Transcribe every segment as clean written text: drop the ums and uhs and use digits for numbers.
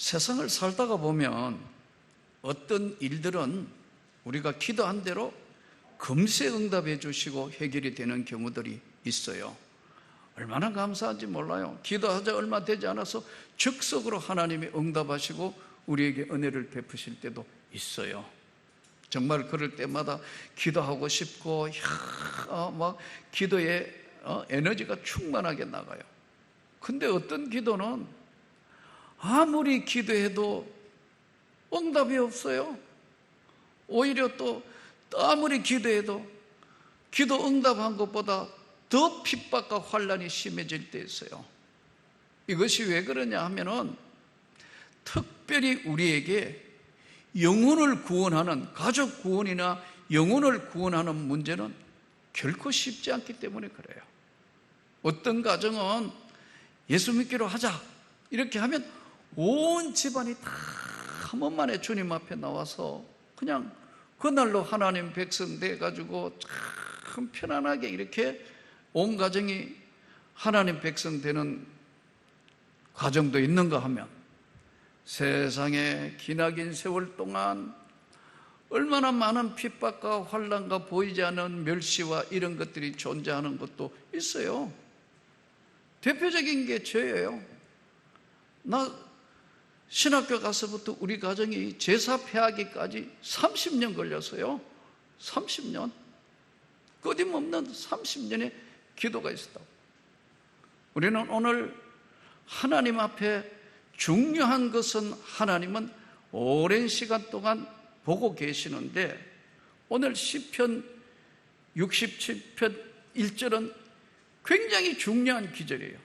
세상을 살다가 보면 어떤 일들은 우리가 기도한 대로 금세 응답해 주시고 해결이 되는 경우들이 있어요. 얼마나 감사한지 몰라요. 기도하자 얼마 되지 않아서 즉석으로 하나님이 응답하시고 우리에게 은혜를 베푸실 때도 있어요. 정말 그럴 때마다 기도하고 싶고 막 기도에 에너지가 충만하게 나가요. 근데 어떤 기도는 아무리 기도해도 응답이 없어요. 오히려 또 아무리 기도해도 기도 응답한 것보다 더 핍박과 환난이 심해질 때 있어요. 이것이 왜 그러냐 하면은 특별히 우리에게 영혼을 구원하는, 가족 구원이나 영혼을 구원하는 문제는 결코 쉽지 않기 때문에 그래요. 어떤 가정은 예수 믿기로 하자 이렇게 하면 온 집안이 다 한 번만에 주님 앞에 나와서 그냥 그날로 하나님 백성 돼가지고 참 편안하게 이렇게 온 가정이 하나님 백성 되는 가정도 있는가 하면 세상에 기나긴 세월 동안 얼마나 많은 핍박과 환난과 보이지 않는 멸시와 이런 것들이 존재하는 것도 있어요. 대표적인 게 저예요. 나 신학교 가서부터 우리 가정이 제사 폐하기까지 30년 걸렸어요. 30년. 끊임없는 30년의 기도가 있었다고. 우리는 오늘 하나님 앞에 중요한 것은 하나님은 오랜 시간 동안 보고 계시는데 오늘 시편 67편 1절은 굉장히 중요한 기절이에요.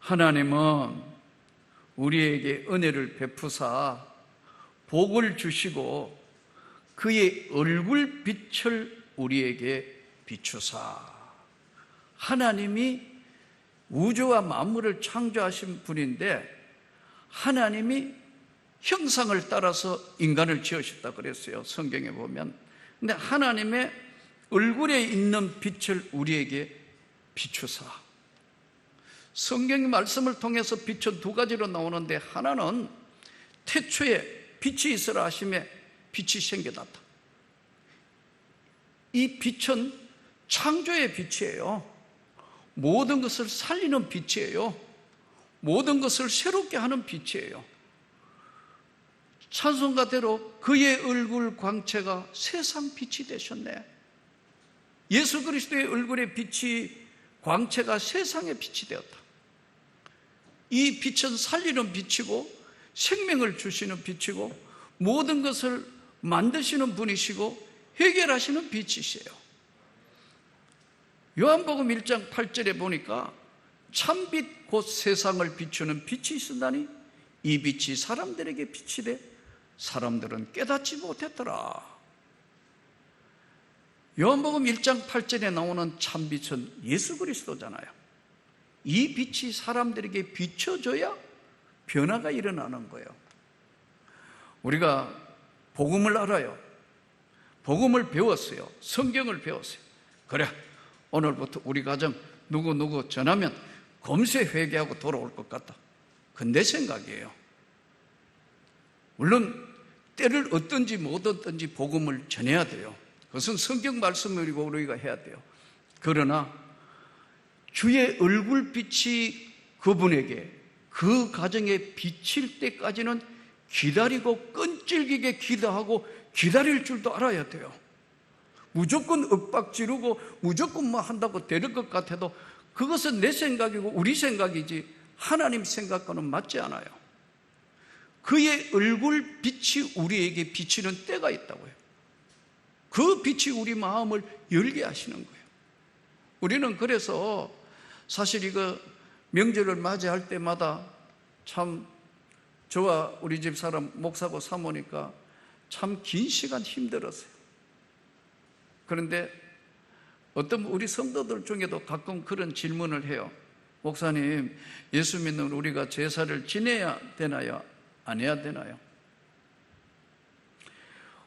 하나님은 우리에게 은혜를 베푸사 복을 주시고 그의 얼굴빛을 우리에게 비추사. 하나님이 우주와 만물을 창조하신 분인데 하나님이 형상을 따라서 인간을 지으셨다 그랬어요. 성경에 보면. 근데 하나님의 얼굴에 있는 빛을 우리에게 비추사. 성경의 말씀을 통해서 빛은 두 가지로 나오는데 하나는 태초에 빛이 있으라 하심에 빛이 생겨났다. 이 빛은 창조의 빛이에요. 모든 것을 살리는 빛이에요. 모든 것을 새롭게 하는 빛이에요. 찬송가대로 그의 얼굴 광채가 세상 빛이 되셨네. 예수 그리스도의 얼굴의 빛이 광채가 세상의 빛이 되었다. 이 빛은 살리는 빛이고 생명을 주시는 빛이고 모든 것을 만드시는 분이시고 해결하시는 빛이세요. 요한복음 1장 8절에 보니까 참빛 곧 세상을 비추는 빛이 있으나니 이 빛이 사람들에게 빛이 돼 사람들은 깨닫지 못했더라. 요한복음 1장 8절에 나오는 참빛은 예수 그리스도잖아요. 이 빛이 사람들에게 비춰져야 변화가 일어나는 거예요. 우리가 복음을 알아요. 복음을 배웠어요. 성경을 배웠어요. 그래, 오늘부터 우리 가정 누구 전하면 금세 회개하고 돌아올 것 같다. 그건 내 생각이에요. 물론 때를 얻든지 못 얻든지 복음을 전해야 돼요. 그것은 성경 말씀을 우리가 해야 돼요. 그러나 주의 얼굴빛이 그분에게 그 가정에 비칠 때까지는 기다리고 끈질기게 기도하고 기다릴 줄도 알아야 돼요. 무조건 윽박지르고 무조건 뭐 한다고 될 것 같아도 그것은 내 생각이고 우리 생각이지 하나님 생각과는 맞지 않아요. 그의 얼굴빛이 우리에게 비치는 때가 있다고요. 그 빛이 우리 마음을 열게 하시는 거예요. 우리는 그래서 사실 이거 명절을 맞이할 때마다 참 저와 우리 집 사람 목사고 사모니까 참 긴 시간 힘들었어요. 그런데 어떤 우리 성도들 중에도 가끔 그런 질문을 해요. 목사님, 예수 믿는 우리가 제사를 지내야 되나요? 안 해야 되나요?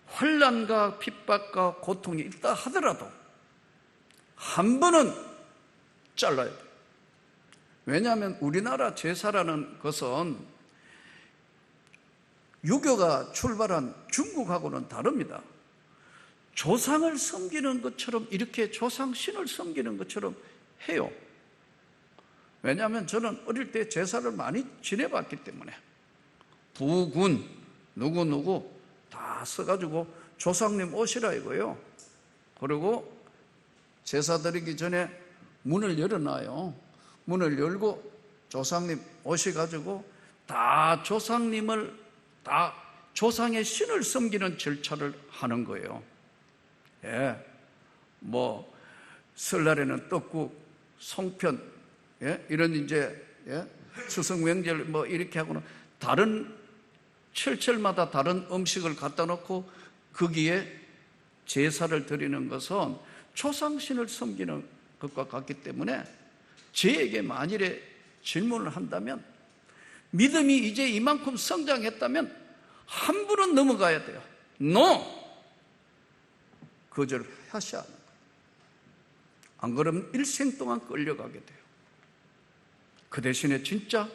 환난과 핍박과 고통이 있다 하더라도 한 번은 잘라야 돼요. 왜냐하면 우리나라 제사라는 것은 유교가 출발한 중국하고는 다릅니다. 조상을 섬기는 것처럼, 이렇게 조상신을 섬기는 것처럼 해요. 왜냐하면 저는 어릴 때 제사를 많이 지내봤기 때문에 부군 누구누구 다 써가지고 조상님 오시라 이거예요. 그리고 제사 드리기 전에 문을 열어놔요. 문을 열고 조상님 오셔가지고 다 조상님을, 다 조상의 신을 섬기는 절차를 하는 거예요. 예, 뭐 설날에는 떡국, 송편, 예, 이런 이제, 예, 추석 명절 뭐 이렇게 하고는 다른 철철마다 다른 음식을 갖다 놓고 거기에 제사를 드리는 것은 조상신을 섬기는 것과 같기 때문에 저에게 만일에 질문을 한다면, 믿음이 이제 이만큼 성장했다면 함부로 넘어가야 돼요. No! 거절하셔야 하는 거예요. 안 그러면 일생 동안 끌려가게 돼요. 그 대신에 진짜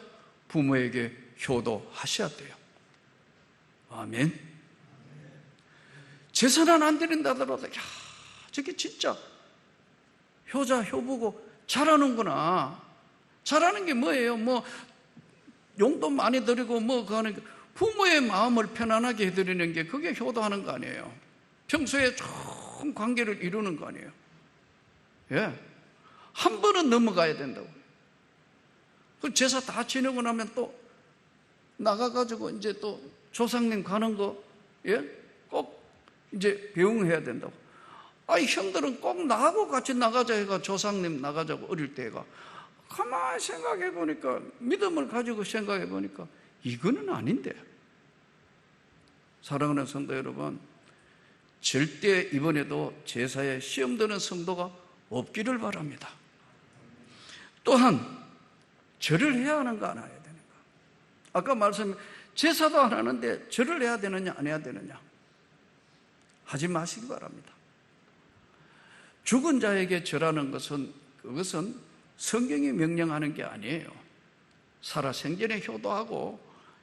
부모에게 효도하셔야 돼요. 아멘. 제사는 안 드린다 하더라도, 야, 저게 진짜 효자, 효부고 잘하는구나. 잘하는 게 뭐예요? 뭐 용돈 많이 드리고 뭐 그 하는 게, 부모의 마음을 편안하게 해드리는 게 그게 효도하는 거 아니에요. 평소에 좋은 관계를 이루는 거 아니에요. 예, 한 번은 넘어가야 된다고. 그 제사 다 지내고 나면 또 나가가지고 이제 또 조상님 가는 거, 예, 꼭 이제 배웅해야 된다고. 아이, 형들은 꼭 나하고 같이 나가자 해가 조상님 나가자고 어릴 때가, 가만히 생각해 보니까, 믿음을 가지고 생각해 보니까 이거는 아닌데. 사랑하는 성도 여러분, 절대 이번에도 제사에 시험 드는 성도가 없기를 바랍니다. 또한 절을 해야 하는가 안 해야 되는가. 아까 말씀, 제사도 안 하는데 절을 해야 되느냐 안 해야 되느냐, 하지 마시기 바랍니다. 죽은 자에게 절하는 것은, 그것은 성경이 명령하는 게 아니에요. 살아생전에 효도하고,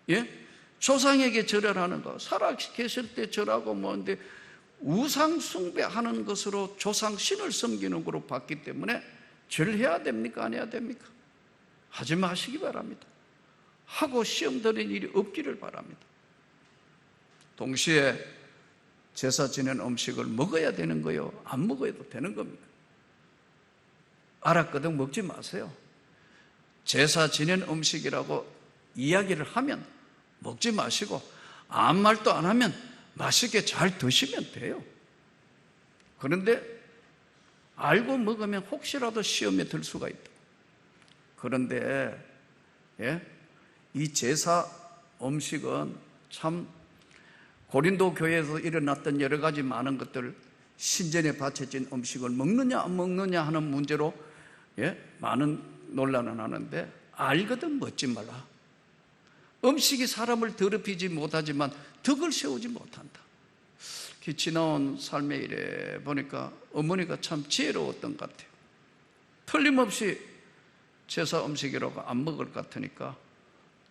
예, 조상에게 절을 하는 거, 살아 계실 때 절하고 뭐인데, 우상 숭배하는 것으로 조상 신을 섬기는 거로 봤기 때문에 절해야 됩니까 안 해야 됩니까? 하지 마시기 바랍니다. 하고 시험 드릴 일이 없기를 바랍니다. 동시에 제사 지낸 음식을 먹어야 되는 거요, 안 먹어도 되는 겁니까? 알았거든 먹지 마세요. 제사 지낸 음식이라고 이야기를 하면 먹지 마시고, 아무 말도 안 하면 맛있게 잘 드시면 돼요. 그런데 알고 먹으면 혹시라도 시험에 들 수가 있다. 그런데, 예, 이 제사 음식은 참 고린도 교회에서 일어났던 여러 가지 많은 것들, 신전에 바쳐진 음식을 먹느냐 안 먹느냐 하는 문제로, 예, 많은 논란을 하는데, 알거든 먹지 말라. 음식이 사람을 더럽히지 못하지만 덕을 세우지 못한다. 지나온 삶의 일에 보니까 어머니가 참 지혜로웠던 것 같아요. 틀림없이 제사 음식이라고 안 먹을 것 같으니까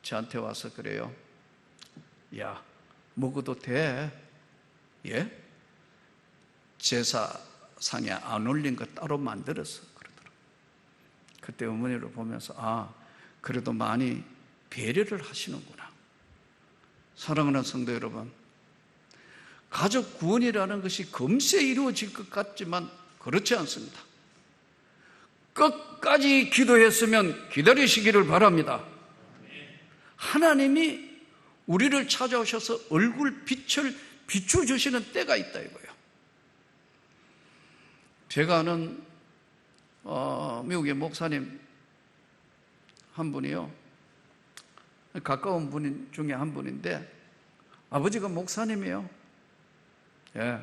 저한테 와서 그래요. 야, 먹어도 돼. 예? 제사상에 안 올린 거 따로 만들었어. 그러더라고요. 그때 어머니를 보면서, 아, 그래도 많이 배려를 하시는구나. 사랑하는 성도 여러분, 가족 구원이라는 것이 금세 이루어질 것 같지만 그렇지 않습니다. 끝까지 기도했으면 기다리시기를 바랍니다. 하나님이 우리를 찾아오셔서 얼굴 빛을 비춰주시는 때가 있다 이거예요. 제가 아는 미국의 목사님 한 분이요, 가까운 분 중에 한 분인데, 아버지가 목사님이에요. 예.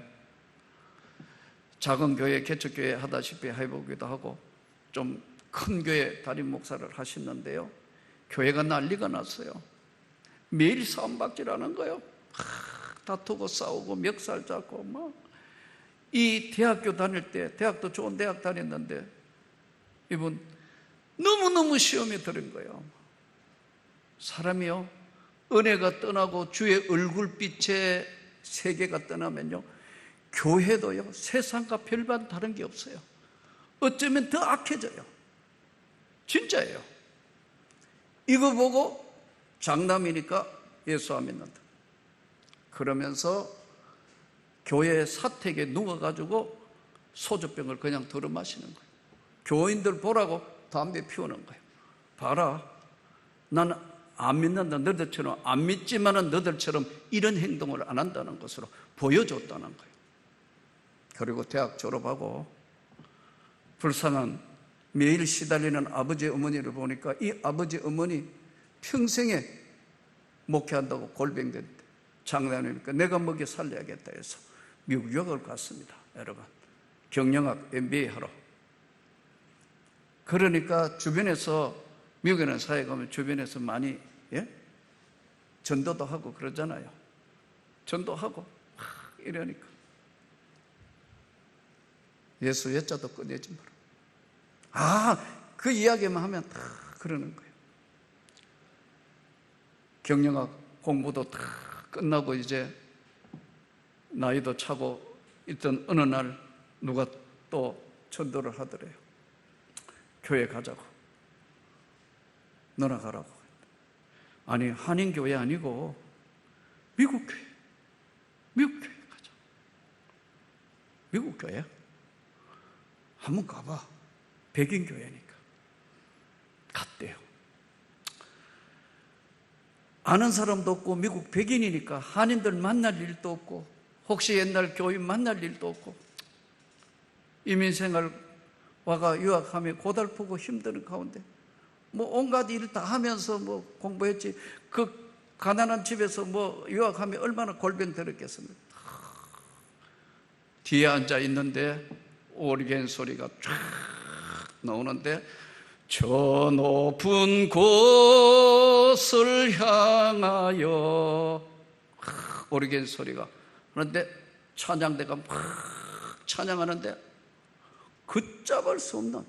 작은 교회, 개척교회 하다시피 해보기도 하고 좀 큰 교회 담임 목사를 하시는데요, 교회가 난리가 났어요. 매일 싸움박질하는 거예요. 다투고 싸우고 멱살 잡고 막. 이 대학교 다닐 때, 대학도 좋은 대학 다녔는데 이분 너무너무 시험에 들은 거예요. 사람이요, 은혜가 떠나고 주의 얼굴빛의 세계가 떠나면요, 교회도요 세상과 별반 다른 게 없어요. 어쩌면 더 악해져요. 진짜예요. 이거 보고 장남이니까 예수 안 믿는다 그러면서 교회 사택에 누워가지고 소주병을 그냥 들어 마시는 거예요. 교인들 보라고 담배 피우는 거예요. 봐라, 나는 안 믿는다. 너희들처럼 안 믿지만은 너희들처럼 이런 행동을 안 한다는 것으로 보여줬다는 거예요. 그리고 대학 졸업하고 불쌍한 매일 시달리는 아버지 어머니를 보니까 이 아버지 어머니 평생에 목회한다고 골병됐는데 장난이니까 내가 먹여 살려야겠다 해서 미국 유학을 갔습니다. 여러분, 경영학 MBA 하러. 그러니까 주변에서, 미국에는 사회 가면 주변에서 많이 전도도 하고 그러잖아요. 전도하고 이러니까 예수 예자도 꺼내지 마라. 그 이야기만 하면 다 그러는 거예요. 경영학 공부도 다 끝나고 이제 나이도 차고 있던 어느 날 누가 또 전도를 하더래요. 교회 가자고. 너나 가라고. 아니, 한인교회 아니고 미국교회. 미국교회 가자. 미국교회? 한번 가봐. 백인교회니까. 갔대요. 아는 사람도 없고 미국 백인이니까 한인들 만날 일도 없고 혹시 옛날 교인 만날 일도 없고 이민생활 와가 유학하며 고달프고 힘드는 가운데 뭐 온갖 일 다 하면서 뭐 공부했지. 그 가난한 집에서 뭐 유학하며 얼마나 골병 들었겠습니까? 뒤에 앉아 있는데 오리겐 소리가 쫙 나오는데 저 높은 곳을 향하여 오리겐 소리가. 그런데 찬양대가 막 찬양하는데 걷잡을 수 없는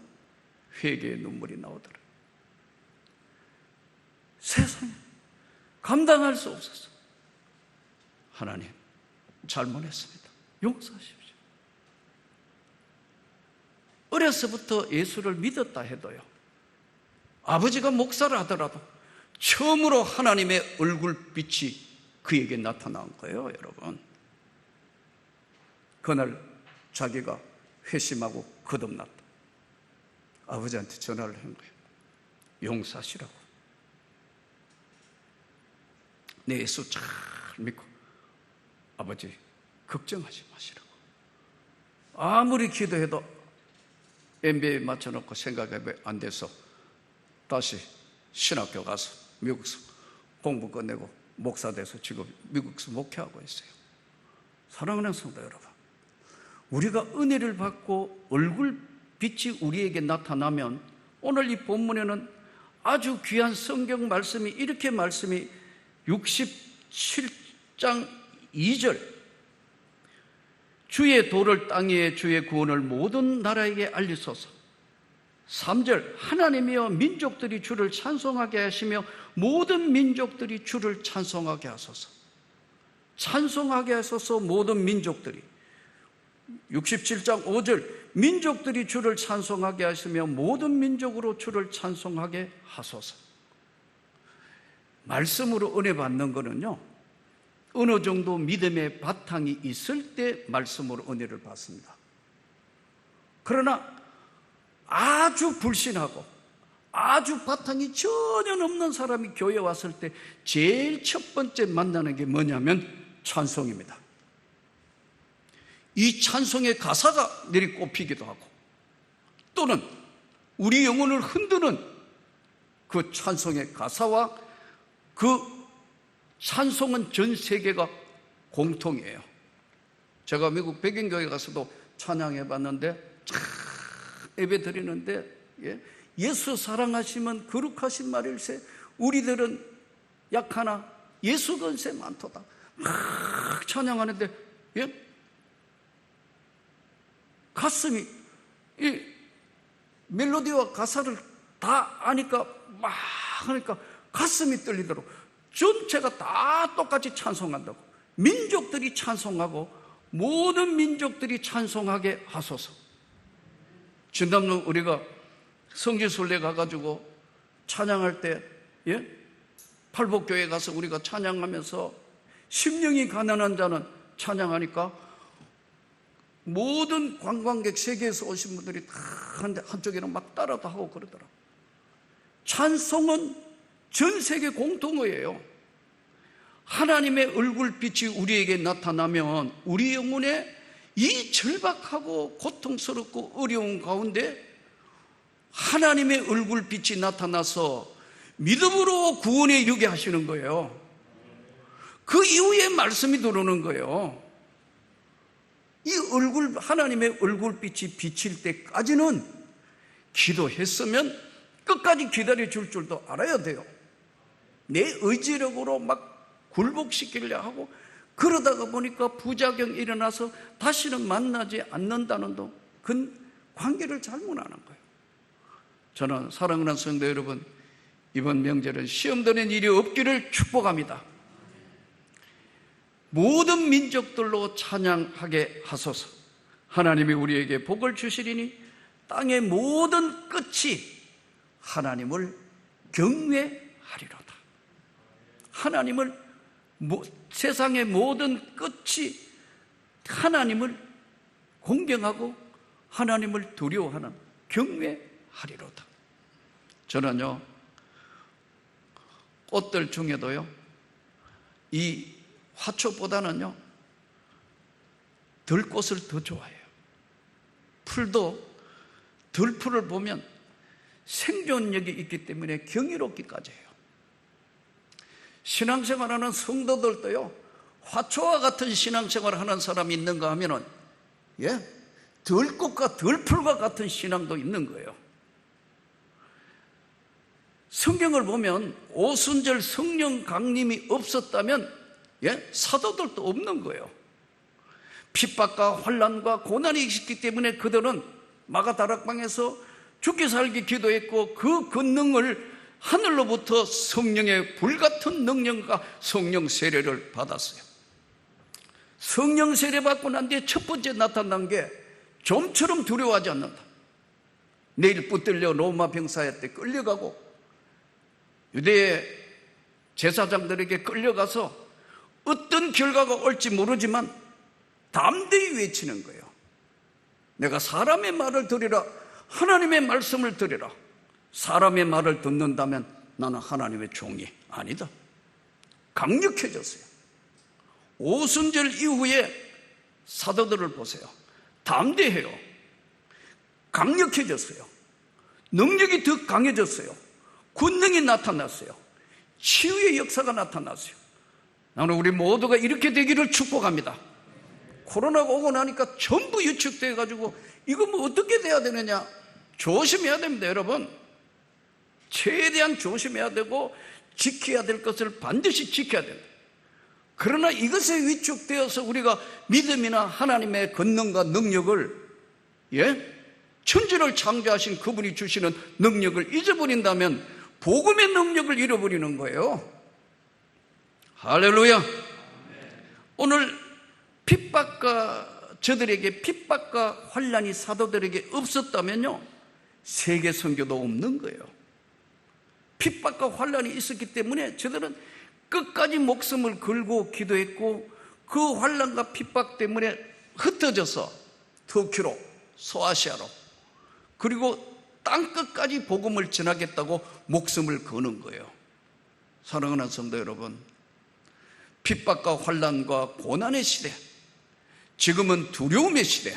회개의 눈물이 나오더라. 세상에 감당할 수 없었어. 하나님, 잘못했습니다. 용서하십시오. 어려서부터 예수를 믿었다 해도요, 아버지가 목사를 하더라도 처음으로 하나님의 얼굴빛이 그에게 나타난 거예요, 여러분. 그날 자기가 회심하고 거듭났다. 아버지한테 전화를 한 거예요. 용서하시라고. 내 예수 잘 믿고 아버지 걱정하지 마시라고. 아무리 기도해도 MBA 맞춰놓고 생각이 안 돼서 다시 신학교 가서 미국에서 공부 끝내고 목사 돼서 지금 미국에서 목회하고 있어요. 사랑하는 성도 여러분, 우리가 은혜를 받고 얼굴빛이 우리에게 나타나면 오늘 이 본문에는 아주 귀한 성경 말씀이 이렇게 말씀이 67장 2절 주의 도를 땅 위에 주의 구원을 모든 나라에게 알리소서. 3절 하나님이여 민족들이 주를 찬송하게 하시며 모든 민족들이 주를 찬송하게 하소서. 찬송하게 하소서. 모든 민족들이. 67장 5절 민족들이 주를 찬송하게 하시며 모든 민족으로 주를 찬송하게 하소서. 말씀으로 은혜 받는 거는요, 어느 정도 믿음의 바탕이 있을 때 말씀으로 은혜를 받습니다. 그러나 아주 불신하고 아주 바탕이 전혀 없는 사람이 교회에 왔을 때 제일 첫 번째 만나는 게 뭐냐면 찬송입니다. 이 찬송의 가사가 내리꼽히기도 하고 또는 우리 영혼을 흔드는 그 찬송의 가사와 그 찬송은 전 세계가 공통이에요. 제가 미국 백인교회 가서도 찬양해 봤는데 참 예배 드리는데 예수 사랑하시면 거룩하신 말일세 우리들은 약하나 예수 건세 많도다 막 찬양하는데 가슴이 이 멜로디와 가사를 다 아니까 막 하니까 가슴이 떨리도록 전체가 다 똑같이 찬송한다고. 민족들이 찬송하고 모든 민족들이 찬송하게 하소서. 지난번 우리가 성지순례 가가지고 찬양할 때, 팔복교회 가서 우리가 찬양하면서 심령이 가난한 자는 찬양하니까 모든 관광객, 세계에서 오신 분들이 다 한쪽에는 막 따라도 하고 그러더라고요. 찬송은 전 세계 공통어예요. 하나님의 얼굴빛이 우리에게 나타나면 우리 영혼에 이 절박하고 고통스럽고 어려운 가운데 하나님의 얼굴빛이 나타나서 믿음으로 구원에 이르게 하시는 거예요. 그 이후에 말씀이 들어오는 거예요. 이 하나님의 얼굴빛이 비칠 때까지는 기도했으면 끝까지 기다려 줄 줄도 알아야 돼요. 내 의지력으로 막 굴복시키려 하고 그러다가 보니까 부작용이 일어나서 다시는 만나지 않는다는 그 관계를 잘못하는 거예요. 저는 사랑하는 성도 여러분, 이번 명절은 시험되는 일이 없기를 축복합니다. 모든 민족들로 찬양하게 하소서. 하나님이 우리에게 복을 주시리니 땅의 모든 끝이 하나님을 경외하리로다. 하나님을, 세상의 모든 끝이 하나님을 공경하고 하나님을 두려워하는, 경외하리로다. 저는요, 꽃들 중에도요, 이 화초보다는요, 들꽃을 더 좋아해요. 풀도 들풀을 보면 생존력이 있기 때문에 경이롭기까지 해요. 신앙생활하는 성도들도요, 화초와 같은 신앙생활을 하는 사람이 있는가 하면은, 들꽃과 들풀과 같은 신앙도 있는 거예요. 성경을 보면 오순절 성령 강림이 없었다면 사도들도 없는 거예요. 핍박과 환난과 고난이 있었기 때문에 그들은 마가다락방에서 죽기 살기 기도했고 그 권능을 하늘로부터 성령의 불같은 능력과 성령 세례를 받았어요. 성령 세례 받고 난 뒤에 첫 번째 나타난 게 좀처럼 두려워하지 않는다. 내일 붙들려 로마 병사에 때 끌려가고 유대의 제사장들에게 끌려가서 어떤 결과가 올지 모르지만 담대히 외치는 거예요. 내가 사람의 말을 들으라, 하나님의 말씀을 들으라. 사람의 말을 듣는다면 나는 하나님의 종이 아니다. 강력해졌어요. 오순절 이후에 사도들을 보세요. 담대해요. 강력해졌어요. 능력이 더 강해졌어요. 권능이 나타났어요. 치유의 역사가 나타났어요. 나는 우리 모두가 이렇게 되기를 축복합니다. 코로나가 오고 나니까 전부 유축돼가지고 이거 뭐 어떻게 돼야 되느냐, 조심해야 됩니다. 여러분, 최대한 조심해야 되고 지켜야 될 것을 반드시 지켜야 됩니다. 그러나 이것에 위축되어서 우리가 믿음이나 하나님의 권능과 능력을, 천지를 창조하신 그분이 주시는 능력을 잊어버린다면 복음의 능력을 잃어버리는 거예요. 할렐루야. 오늘 저들에게 핍박과 환난이 사도들에게 없었다면요, 세계 선교도 없는 거예요. 핍박과 환난이 있었기 때문에 저들은 끝까지 목숨을 걸고 기도했고 그 환난과 핍박 때문에 흩어져서 터키로, 소아시아로, 그리고 땅끝까지 복음을 전하겠다고 목숨을 거는 거예요. 사랑하는 성도 여러분, 핍박과 환난과 고난의 시대, 지금은 두려움의 시대,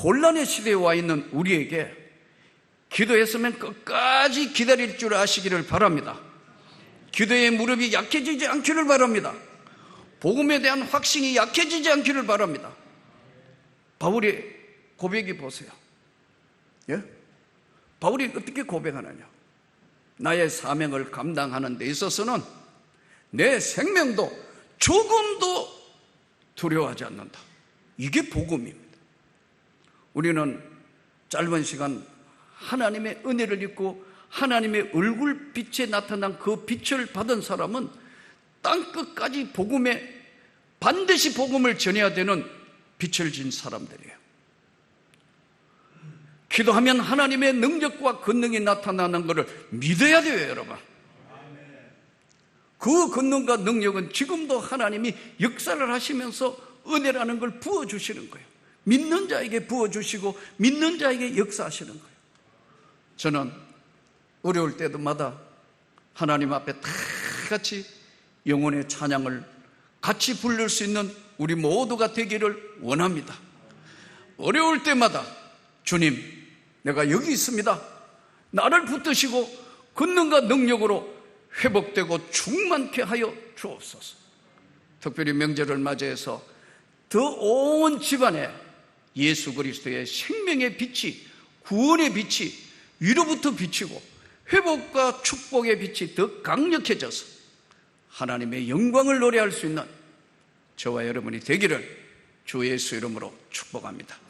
혼란의 시대에 와 있는 우리에게 기도했으면 끝까지 기다릴 줄 아시기를 바랍니다. 기도의 무릎이 약해지지 않기를 바랍니다. 복음에 대한 확신이 약해지지 않기를 바랍니다. 바울의 고백이 보세요. 바울이 어떻게 고백하느냐? 나의 사명을 감당하는 데 있어서는 내 생명도 조금도 두려워하지 않는다. 이게 복음입니다. 우리는 짧은 시간 하나님의 은혜를 입고 하나님의 얼굴빛에 나타난 그 빛을 받은 사람은 땅끝까지 반드시 복음을 전해야 되는 빛을 진 사람들이에요. 기도하면 하나님의 능력과 권능이 나타나는 것을 믿어야 돼요, 여러분. 그 권능과 능력은 지금도 하나님이 역사를 하시면서 은혜라는 걸 부어주시는 거예요. 믿는 자에게 부어주시고 믿는 자에게 역사하시는 거예요. 저는 어려울 때마다 하나님 앞에 다 같이 영혼의 찬양을 같이 부를 수 있는 우리 모두가 되기를 원합니다. 어려울 때마다 주님, 내가 여기 있습니다. 나를 붙드시고 권능과 능력으로 회복되고 충만케 하여 주옵소서. 특별히 명절을 맞이해서 더 온 집안에 예수 그리스도의 생명의 빛이, 구원의 빛이 위로부터 비치고 회복과 축복의 빛이 더 강력해져서 하나님의 영광을 노래할 수 있는 저와 여러분이 되기를 주 예수 이름으로 축복합니다.